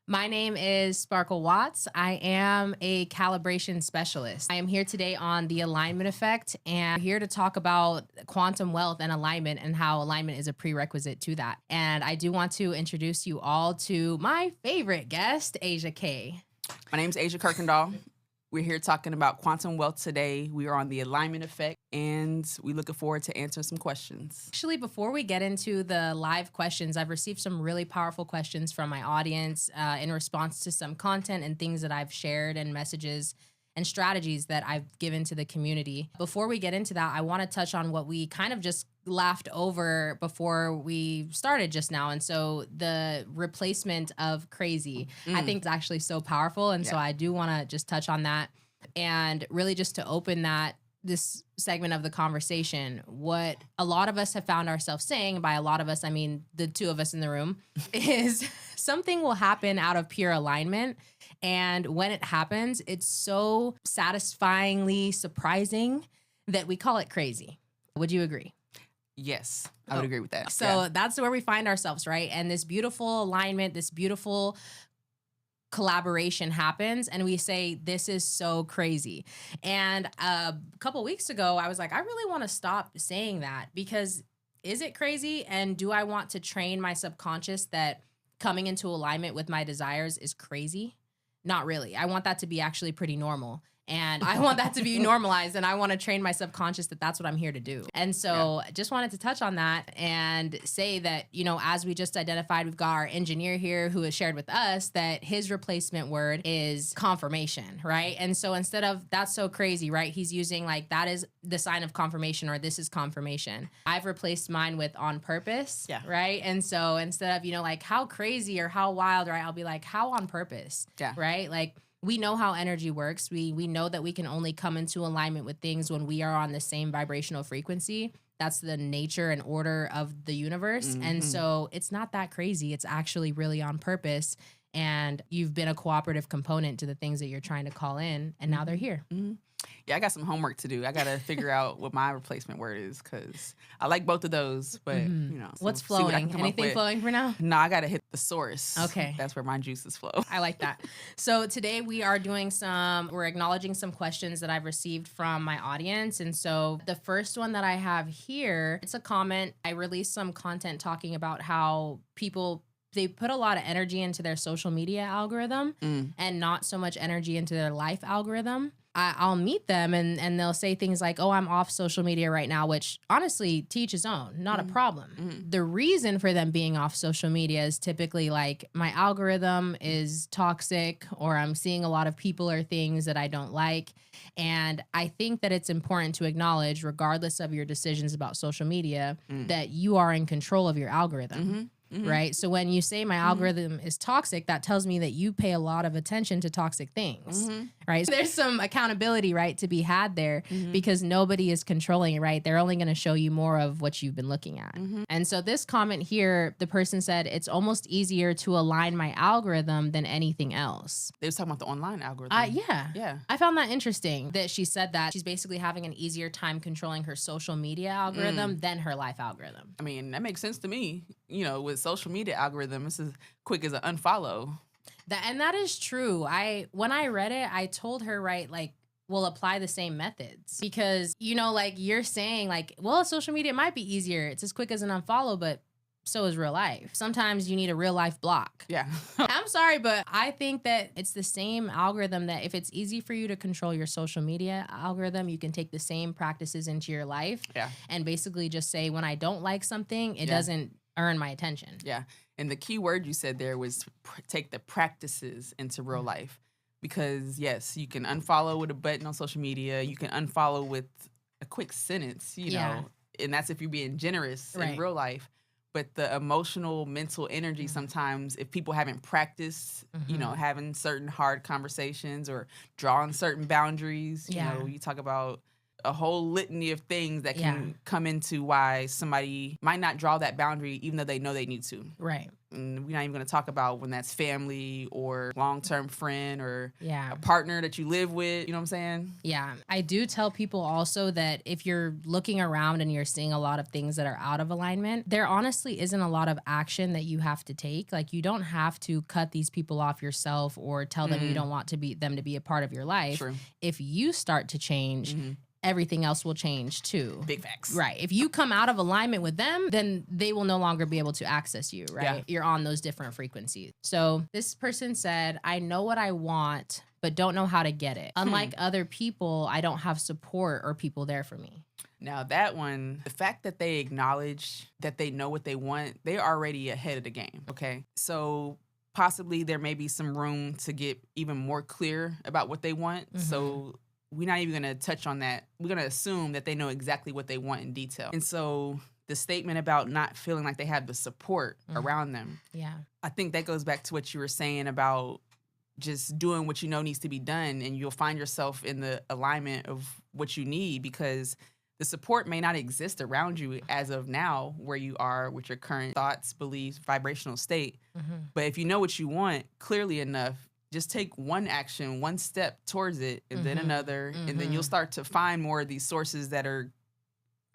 My name is Sparkle Watts. I am a calibration specialist. I am here today on the alignment effect and here to talk about quantum wealth and alignment and how alignment is a prerequisite to that. And I do want to introduce you all to my favorite guest, Asia K. My name is Asia Kirkendall. We're here talking about quantum wealth today. We are on the alignment effect, and we're looking forward to answering some questions. Actually, before we get into the live questions, I've received some really powerful questions from my audience in response to some content and things that I've shared and messages and strategies that I've given to the community. Before we get into that, I want to touch on what we kind of just laughed over before we started just now. And so the replacement of crazy, I think is actually so powerful. And so I do want to just touch on that and really just to open this segment of the conversation. What a lot of us have found ourselves saying, by a lot of us, I mean the two of us in the room, is something will happen out of pure alignment. And when it happens, it's so satisfyingly surprising that we call it crazy. Would you agree? Yes, I would agree with that. So that's where we find ourselves, right? And this beautiful alignment, this beautiful collaboration happens and we say, this is so crazy. And a couple weeks ago, I was like, I really want to stop saying that because is it crazy? And do I want to train my subconscious that coming into alignment with my desires is crazy? Not really. I want that to be actually pretty normal. And I want that to be normalized. And I want to train my subconscious that that's what I'm here to do. And so just wanted to touch on that and say that, you know, as we just identified, we've got our engineer here who has shared with us that his replacement word is confirmation, right? And so instead of that's so crazy, right? He's using like that is the sign of confirmation or this is confirmation. I've replaced mine with on purpose, right? And so instead of, you know, like how crazy or how wild, right? I'll be like, how on purpose, right? Like, we know how energy works. We know that we can only come into alignment with things when we are on the same vibrational frequency. That's the nature and order of the universe. And so it's not that crazy. It's actually really on purpose. And you've been a cooperative component to the things that you're trying to call in. And now they're here. Yeah, I got some homework to do. I got to figure out what my replacement word is because I like both of those, but you know. So what's see what I flowing? can come up Anything with. flowing for now? No, I got to hit the source. Okay. That's where my juices flow. I like that. So today we are we're acknowledging some questions that I've received from my audience. And so the first one that I have here, it's a comment. I released some content talking about how they put a lot of energy into their social media algorithm and not so much energy into their life algorithm. I'll meet them and they'll say things like, oh, I'm off social media right now, which honestly, to each his own, not a problem. The reason for them being off social media is typically like my algorithm is toxic or I'm seeing a lot of people or things that I don't like. And I think that it's important to acknowledge, regardless of your decisions about social media, that you are in control of your algorithm. Right. So when you say my algorithm is toxic, that tells me that you pay a lot of attention to toxic things. Right. So there's some accountability, right, to be had there because nobody is controlling it. Right. They're only going to show you more of what you've been looking at. And so this comment here, the person said, it's almost easier to align my algorithm than anything else. They was talking about the online algorithm. Yeah. I found that interesting that she said that she's basically having an easier time controlling her social media algorithm than her life algorithm. I mean, that makes sense to me. You know, with social media algorithm, it's as quick as an unfollow. And that is true. When I read it, I told her, right, like, we'll apply the same methods because, you know, like you're saying like, well, social media might be easier. It's as quick as an unfollow, but so is real life. Sometimes you need a real life block. Yeah. I'm sorry, but I think that it's the same algorithm that if it's easy for you to control your social media algorithm, you can take the same practices into your life and basically just say, when I don't like something, it doesn't earn my attention. Yeah. And the key word you said there was take the practices into real life. Because, yes, you can unfollow with a button on social media. You can unfollow with a quick sentence, you know, and that's if you're being generous in real life. But the emotional, mental energy sometimes, if people haven't practiced, you know, having certain hard conversations or drawing certain boundaries, you know, you talk about a whole litany of things that can come into why somebody might not draw that boundary even though they know they need to. Right. And we're not even going to talk about when that's family or long-term friend or Yeah. a partner that you live with. You know what I'm saying? Yeah. I do tell people also that if you're looking around and you're seeing a lot of things that are out of alignment, there honestly isn't a lot of action that you have to take. Like, you don't have to cut these people off yourself or tell them you don't want them to be a part of your life. True. If you start to change, everything else will change too. Big facts. Right. If you come out of alignment with them, then they will no longer be able to access you, right? Yeah. You're on those different frequencies. So this person said, I know what I want, but don't know how to get it. Unlike other people, I don't have support or people there for me. Now that one, the fact that they acknowledge that they know what they want, they're already ahead of the game. Okay. So possibly there may be some room to get even more clear about what they want. So we're not even going to touch on that. We're going to assume that they know exactly what they want in detail. And so the statement about not feeling like they have the support around them, Yeah. I think that goes back to what you were saying about just doing what you know needs to be done, and you'll find yourself in the alignment of what you need, because the support may not exist around you as of now where you are with your current thoughts, beliefs, vibrational state. But if you know what you want clearly enough, just take one action, one step towards it, and then another, and then you'll start to find more of these sources that are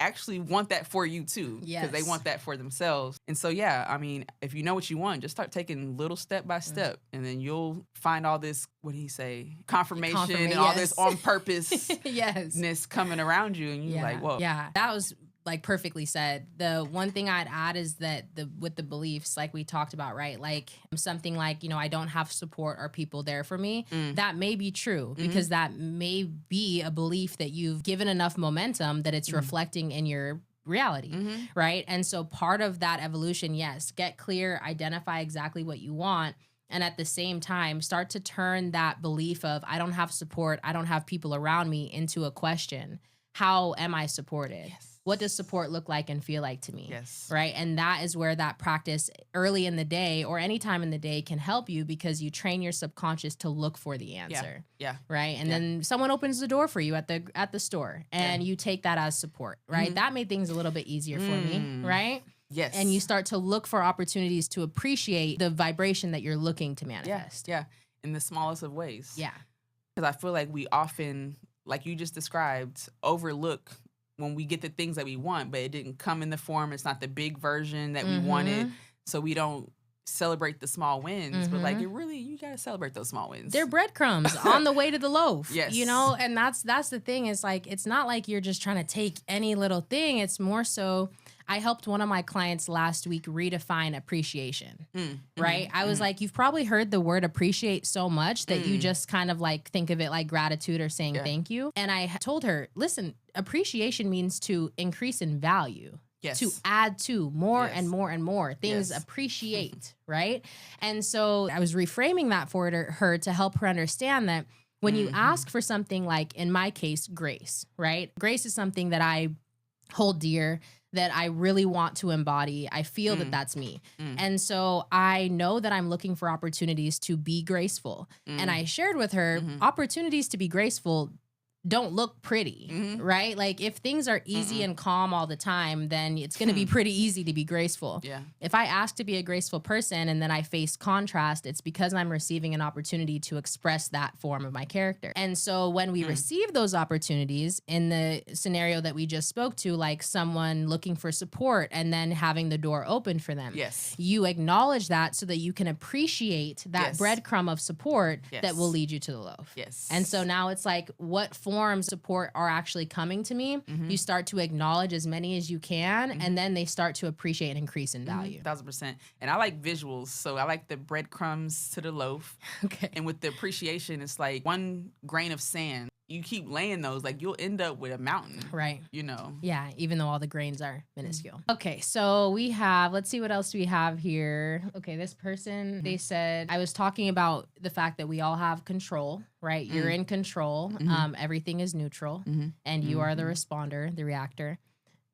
actually want that for you too, because they want that for themselves. And so, yeah, I mean, if you know what you want, just start taking little step by step, and then you'll find all this, what did he say, confirmation and all this on purposeness coming around you, and you're like, whoa. Yeah, that was like perfectly said. The one thing I'd add is that with the beliefs, like we talked about, right? Like something like, I don't have support or people there for me. That may be true, because that may be a belief that you've given enough momentum that it's reflecting in your reality, right? And so part of that evolution, yes, get clear, identify exactly what you want. And at the same time, start to turn that belief of I don't have support, I don't have people around me into a question. How am I supported? Yes. What does support look like and feel like to me? Yes. Right. And that is where that practice early in the day or any time in the day can help you, because you train your subconscious to look for the answer. Yeah. Right. And then someone opens the door for you at the store, and you take that as support. Right. That made things a little bit easier for me. Right. Yes. And you start to look for opportunities to appreciate the vibration that you're looking to manifest. Yeah. In the smallest of ways. Yeah. Because I feel like we often, like you just described, overlook when we get the things that we want, but it didn't come in the form. It's not the big version that we wanted. So we don't celebrate the small wins. But like, you got to celebrate those small wins. They're breadcrumbs on the way to the loaf. Yes. And that's the thing, is like, it's not like you're just trying to take any little thing. It's more so, I helped one of my clients last week redefine appreciation, right? I was like, you've probably heard the word appreciate so much that you just kind of like think of it like gratitude or saying thank you. And I told her, listen, appreciation means to increase in value. Yes. To add to more and more and more things. Appreciate, right? And so I was reframing that for her to help her understand that when you ask for something, like in my case, grace, right? Grace is something that I hold dear, that I really want to embody. I feel that that's me. And so I know that I'm looking for opportunities to be graceful. And I shared with her, opportunities to be graceful don't look pretty, right? Like if things are easy and calm all the time, then it's going to be pretty easy to be graceful. Yeah. If I ask to be a graceful person and then I face contrast, it's because I'm receiving an opportunity to express that form of my character. And so when we receive those opportunities in the scenario that we just spoke to, like someone looking for support and then having the door open for them, you acknowledge that so that you can appreciate that breadcrumb of support that will lead you to the loaf. Yes. And so now it's like, what forms of support are actually coming to me? You start to acknowledge as many as you can, and then they start to appreciate and increase in value. 1000%. And I like visuals, so I like the breadcrumbs to the loaf. Okay. And with the appreciation, it's like one grain of sand. You keep laying those, like you'll end up with a mountain. Right. Yeah, even though all the grains are minuscule. Okay, so let's see what else we have here. Okay, this person, they said, I was talking about the fact that we all have control, right? You're in control. Everything is neutral, and you are the responder, the reactor.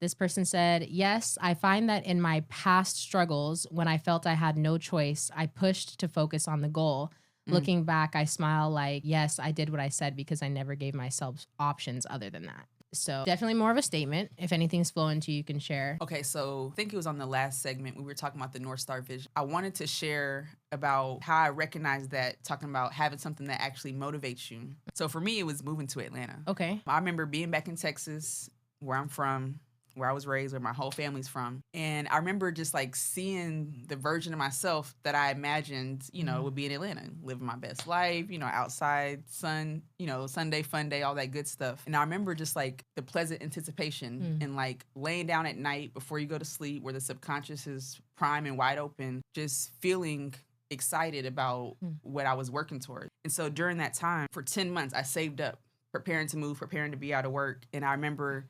This person said, yes, I find that in my past struggles, when I felt I had no choice, I pushed to focus on the goal. Looking back, I smile like, yes, I did what I said because I never gave myself options other than that. So definitely more of a statement. If anything's flowing to you, you can share. Okay, so I think it was on the last segment we were talking about the North Star vision. I wanted to share about how I recognize that, talking about having something that actually motivates you. So for me, it was moving to Atlanta. Okay. I remember being back in Texas, where I'm from, where I was raised, where my whole family's from. And I remember just like seeing the version of myself that I imagined, would be in Atlanta, living my best life, outside, sun, Sunday fun day, all that good stuff. And I remember just like the pleasant anticipation and like laying down at night before you go to sleep, where the subconscious is prime and wide open, just feeling excited about what I was working toward. And so during that time, for 10 months, I saved up, preparing to move, preparing to be out of work. And I remember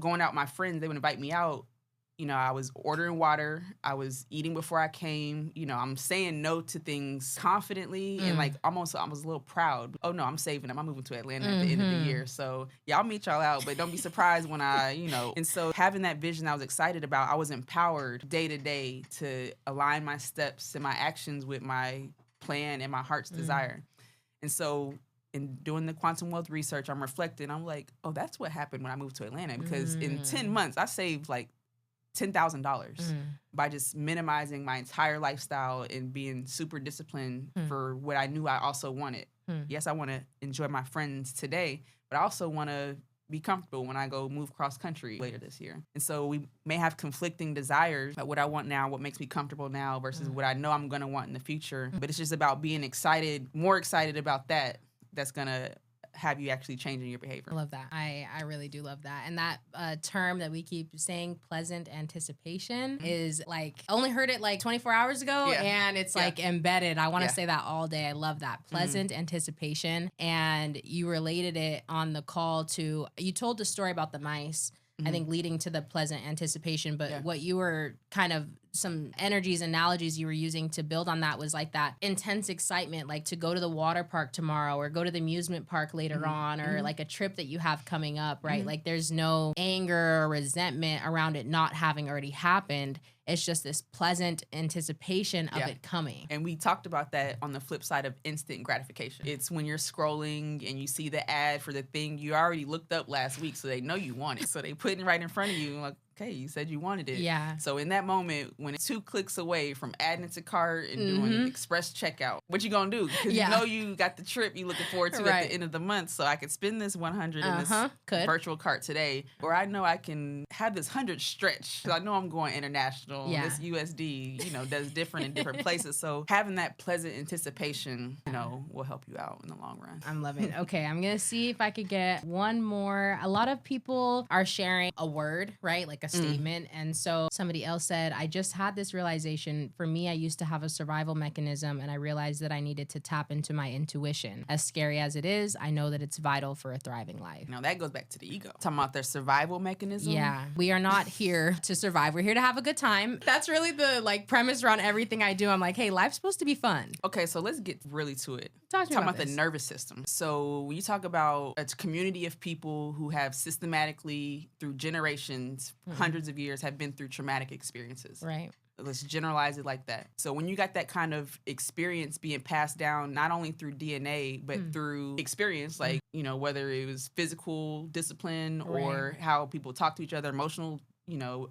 going out with my friends, they would invite me out. I was ordering water. I was eating before I came. I'm saying no to things confidently and like almost I was a little proud. Oh no, I'm saving them. I'm moving to Atlanta at the end of the year. So yeah, I'll meet y'all out, but don't be surprised when And so having that vision I was excited about, I was empowered day to day to align my steps and my actions with my plan and my heart's desire. And so in doing the quantum wealth research, I'm reflecting. I'm like, oh, that's what happened when I moved to Atlanta. Because in 10 months, I saved like $10,000 by just minimizing my entire lifestyle and being super disciplined for what I knew I also wanted. Yes, I want to enjoy my friends today, but I also want to be comfortable when I go move cross country later this year. And so we may have conflicting desires about what I want now, what makes me comfortable now versus what I know I'm going to want in the future. But it's just about being excited, more excited about that. That's going to have you actually changing your behavior. I love that. I really do love that. And that term that we keep saying, pleasant anticipation, is like, I only heard it like 24 hours ago and it's like embedded. I want to say that all day. I love that. Pleasant anticipation. And you related it on the call to, you told the story about the mice, I think leading to the pleasant anticipation. But what you were kind of, some energies, analogies you were using to build on that was like that intense excitement, like to go to the water park tomorrow or go to the amusement park later on, or like a trip that you have coming up, right? Like there's no anger or resentment around it not having already happened. It's just this pleasant anticipation of it coming. And we talked about that on the flip side of instant gratification. It's when you're scrolling and you see the ad for the thing you already looked up last week, so they know you want it. So they put it right in front of you, like, okay, you said you wanted it. Yeah. So in that moment, when it's 2 clicks away from adding it to cart and doing express checkout, what you gonna do? Because you know you got the trip you looking forward to at the end of the month. So I could spend this 100 in this virtual cart today, or I know I can have this 100 stretch because I know I'm going international. Yeah. This USD, does different in different places. So having that pleasant anticipation, will help you out in the long run. I'm loving it. Okay, I'm gonna see if I could get one more. A lot of people are sharing a word, right? Like a statement. And so somebody else said, I just had this realization. For me, I used to have a survival mechanism and I realized that I needed to tap into my intuition. As scary as it is, I know that it's vital for a thriving life. Now that goes back to the ego. Talking about their survival mechanism. Yeah. We are not here to survive. We're here to have a good time. That's really the premise around everything I do. I'm like, hey, life's supposed to be fun. Okay, so let's get really to it. Talking about the nervous system. So when you talk about a community of people who have systematically, through generations, hundreds of years, have been through traumatic experiences. Right. Let's generalize it like that. So when you got that kind of experience being passed down, not only through DNA, but through experience, like, whether it was physical discipline or how people talk to each other, emotional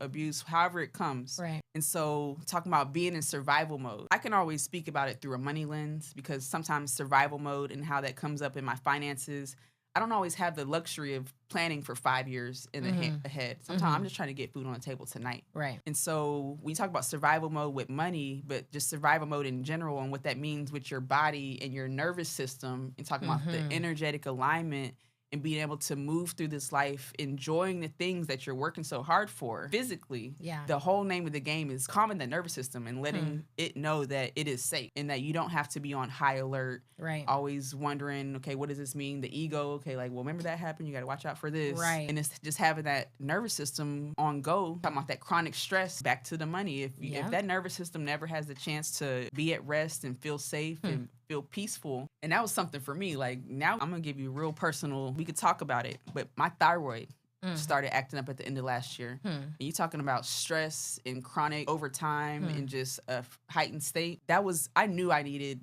abuse, however it comes. Right. And so talking about being in survival mode, I can always speak about it through a money lens because sometimes survival mode and how that comes up in my finances, I don't always have the luxury of planning for 5 years in the ahead. Sometimes I'm just trying to get food on the table tonight. Right. And so we talk about survival mode with money, but just survival mode in general and what that means with your body and your nervous system, and talking about the energetic alignment and being able to move through this life, enjoying the things that you're working so hard for physically. Yeah. The whole name of the game is calming the nervous system and letting it know that it is safe and that you don't have to be on high alert. Right. Always wondering, okay, what does this mean? The ego, okay, like, well, remember that happened? You got to watch out for this. Right. And it's just having that nervous system on go, talking about that chronic stress, back to the money. If that nervous system never has the chance to be at rest and feel safe and feel peaceful. And that was something for me. Like, now I'm going to give you real personal, we could talk about it, but my thyroid started acting up at the end of last year. And you talking about stress and chronic overtime and just a heightened state. I knew I needed,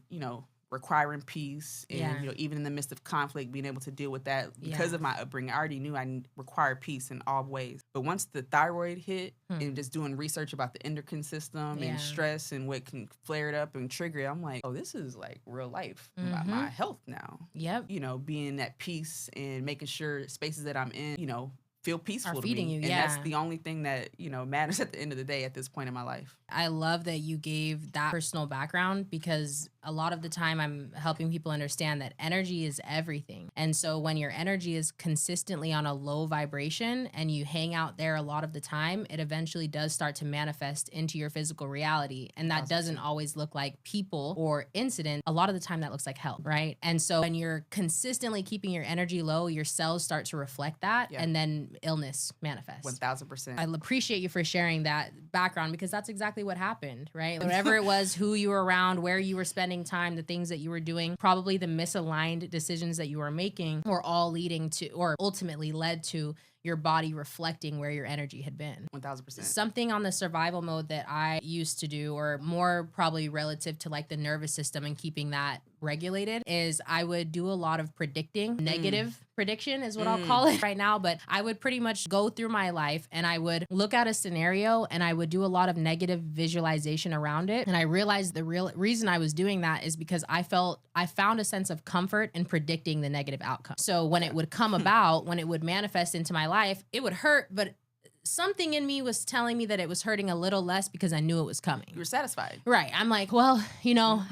requiring peace, and Yeah. even in the midst of conflict, being able to deal with that because Yeah. of my upbringing. I already knew I required peace in all ways. But once the thyroid hit, and just doing research about the endocrine system Yeah. and stress and what can flare it up and trigger it, I'm like, oh, this is like real life. My health now. Yep. Being at peace and making sure spaces that I'm in, feel peaceful Are to feeding me. you, And yeah. that's the only thing that, matters at the end of the day at this point in my life. I love that you gave that personal background, because a lot of the time I'm helping people understand that energy is everything. And so when your energy is consistently on a low vibration and you hang out there a lot of the time, it eventually does start to manifest into your physical reality. And that doesn't always look like people or incident. A lot of the time that looks like health, right? And so when you're consistently keeping your energy low, your cells start to reflect that, Yeah. and then illness manifests. 1000%. I appreciate you for sharing that background, because that's exactly what happened, right? Whatever it was, who you were around, where you were spending time, the things that you were doing, probably the misaligned decisions that you were making were all leading to, or ultimately led to, your body reflecting where your energy had been. 1000%. Something on the survival mode that I used to do, or more probably relative to like the nervous system and keeping that regulated, is I would do a lot of predicting. Negative prediction is what I'll call it right now, but I would pretty much go through my life and I would look at a scenario and I would do a lot of negative visualization around it. And I realized the real reason I was doing that is because I found a sense of comfort in predicting the negative outcome. So when it would come about, when it would manifest into my life, it would hurt, but something in me was telling me that it was hurting a little less because I knew it was coming. You were satisfied. Right. I'm like, well,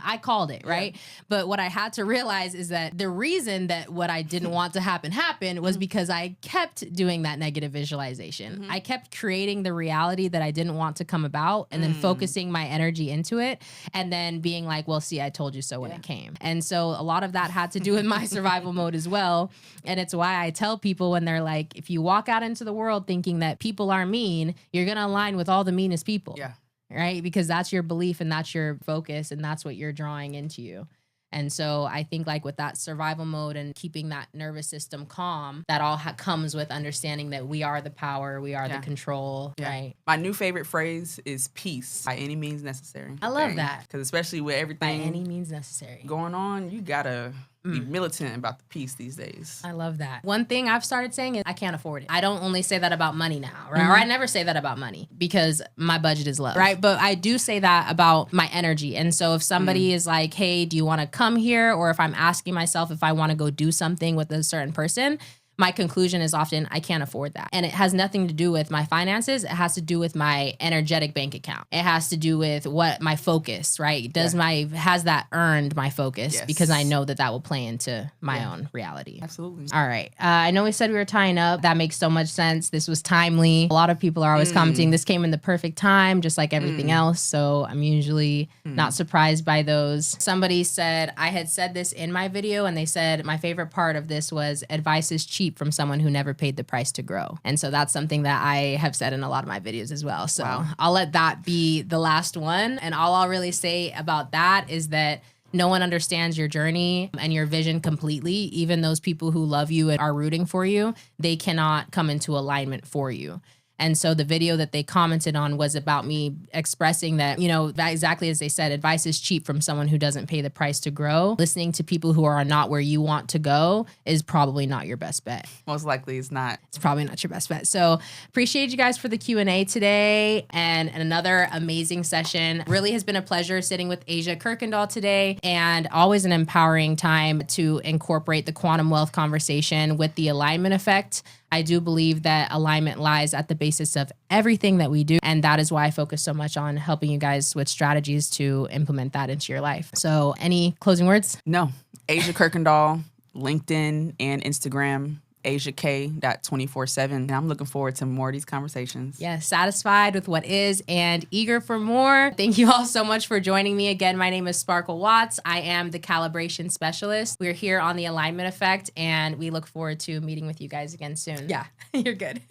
I called it, right? Yeah. But what I had to realize is that the reason that what I didn't want to happen was because I kept doing that negative visualization. I kept creating the reality that I didn't want to come about, and then focusing my energy into it, and then being like, well, see, I told you so when it came. And so a lot of that had to do with my survival mode as well. And it's why I tell people when they're like, if you walk out into the world thinking that people are mean, you're going to align with all the meanest people. Yeah. Right? Because that's your belief and that's your focus and that's what you're drawing into you. And so I think like with that survival mode and keeping that nervous system calm, that all comes with understanding that we are the power, we are the control, right? My new favorite phrase is peace by any means necessary. I love that. Because especially with everything By any means necessary going on, you got to be militant about the peace these days. I love that. One thing I've started saying is I can't afford it. I don't only say that about money now, right? Or I never say that about money because my budget is low, right? But I do say that about my energy. And so if somebody is like, hey, do you want to come here? Or if I'm asking myself if I want to go do something with a certain person, my conclusion is often, I can't afford that. And it has nothing to do with my finances. It has to do with my energetic bank account. It has to do with what my focus, right? Has that earned my focus? Yes. Because I know that will play into my own reality. Absolutely. All right. I know we said we were tying up. That makes so much sense. This was timely. A lot of people are always commenting, this came in the perfect time, just like everything else. So I'm usually not surprised by those. Somebody said, I had said this in my video, and they said, my favorite part of this was advice is cheap from someone who never paid the price to grow. And so that's something that I have said in a lot of my videos as well. So I'll let that be the last one. And all I'll really say about that is that no one understands your journey and your vision completely. Even those people who love you and are rooting for you, they cannot come into alignment for you. And so the video that they commented on was about me expressing that, that exactly as they said, advice is cheap from someone who doesn't pay the price to grow. Listening to people who are not where you want to go is probably not your best bet. Most likely it's not. It's probably not your best bet. So appreciate you guys for the Q&A today and another amazing session. Really has been a pleasure sitting with Asia Kirkendall today, and always an empowering time to incorporate the quantum wealth conversation with the alignment effect. I do believe that alignment lies at the basis of everything that we do. And that is why I focus so much on helping you guys with strategies to implement that into your life. So any closing words? No. Asia Kirkendall, LinkedIn and Instagram, AsiaK.247. And I'm looking forward to more of these conversations. Yes, satisfied with what is and eager for more. Thank you all so much for joining me. Again, my name is Sparkle Watts. I am the calibration specialist. We're here on the Alignment Effect, and we look forward to meeting with you guys again soon. Yeah, you're good.